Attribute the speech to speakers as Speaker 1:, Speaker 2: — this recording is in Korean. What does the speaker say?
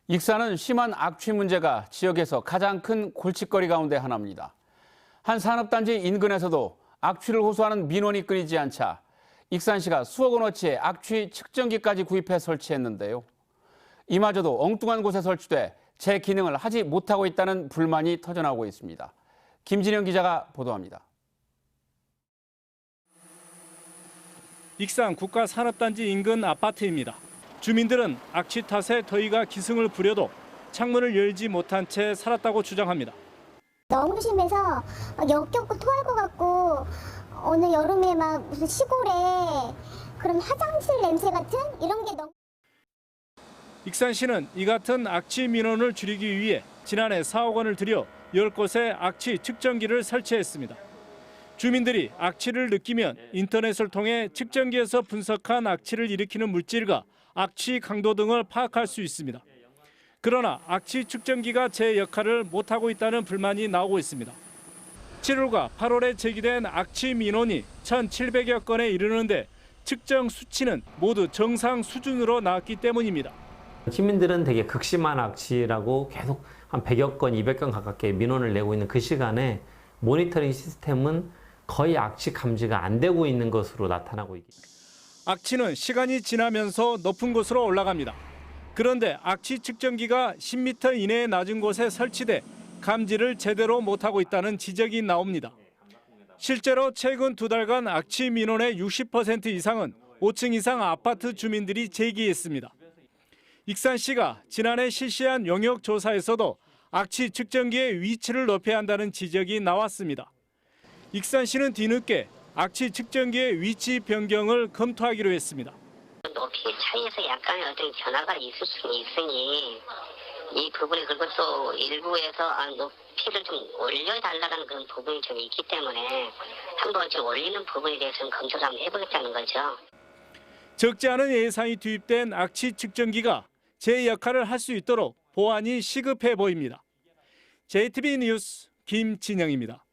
Speaker 1: 익산은 심한 악취 문제가 지역에서 가장 큰 골칫거리 가운데 하나입니다. 한 산업단지 인근에서도 악취를 호소하는 민원이 끊이지 않자 익산시가 수억 원어치의 악취 측정기까지 구입해 설치했는데요. 이마저도 엉뚱한 곳에 설치돼 제 기능을 하지 못하고 있다는 불만이 터져나오고 있습니다. 김진영 기자가 보도합니다.
Speaker 2: 익산 국가산업단지 인근 아파트입니다. 주민들은 악취 탓에 더위가 기승을 부려도 창문을 열지 못한 채 살았다고 주장합니다.
Speaker 3: 너무 심해서 역겹고 토할 것 같고 오늘 여름에 막 무슨 시골에 그런 화장실 냄새 같은 이런 게 너무.
Speaker 2: 익산시는 이 같은 악취 민원을 줄이기 위해 지난해 4억 원을 들여 10곳에 악취 측정기를 설치했습니다. 주민들이 악취를 느끼면 인터넷을 통해 측정기에서 분석한 악취를 일으키는 물질과 악취 강도 등을 파악할 수 있습니다. 그러나 악취 측정기가 제 역할을 못하고 있다는 불만이 나오고 있습니다. 7월과 8월에 제기된 악취 민원이 1,700여 건에 이르는데 측정 수치는 모두 정상 수준으로 나왔기 때문입니다.
Speaker 4: 시민들은 되게 극심한 악취라고 계속 한 100여 건, 200건 가깝게 민원을 내고 있는 그 시간에 모니터링 시스템은 거의 악취 감지가 안 되고 있는 것으로 나타나고 있습니다.
Speaker 2: 악취는 시간이 지나면서 높은 곳으로 올라갑니다. 그런데 악취 측정기가 10m 이내에 낮은 곳에 설치돼 감지를 제대로 못하고 있다는 지적이 나옵니다. 실제로 최근 2달간 악취 민원의 60% 이상은 5층 이상 아파트 주민들이 제기했습니다. 익산시가 지난해 실시한 용역 조사에서도 악취 측정기의 위치를 높여야 한다는 지적이 나왔습니다. 익산시는 뒤늦게 악취 측정기의 위치 변경을 검토하기로 했습니다.
Speaker 5: 높이 차이에서 약간의 어떤 변화가 있을 수는 있으니 이 부분이 그리고 또 일부에서 높이를 좀 올려달라는 그런 부분이 좀 있기 때문에 한번 좀 올리는 부분에 대해서는 검토를 한번 해보겠다는 거죠.
Speaker 2: 적지 않은 예산이 투입된 악취 측정기가 제 역할을 할 수 있도록 보완이 시급해 보입니다. JTB 뉴스 김진영입니다.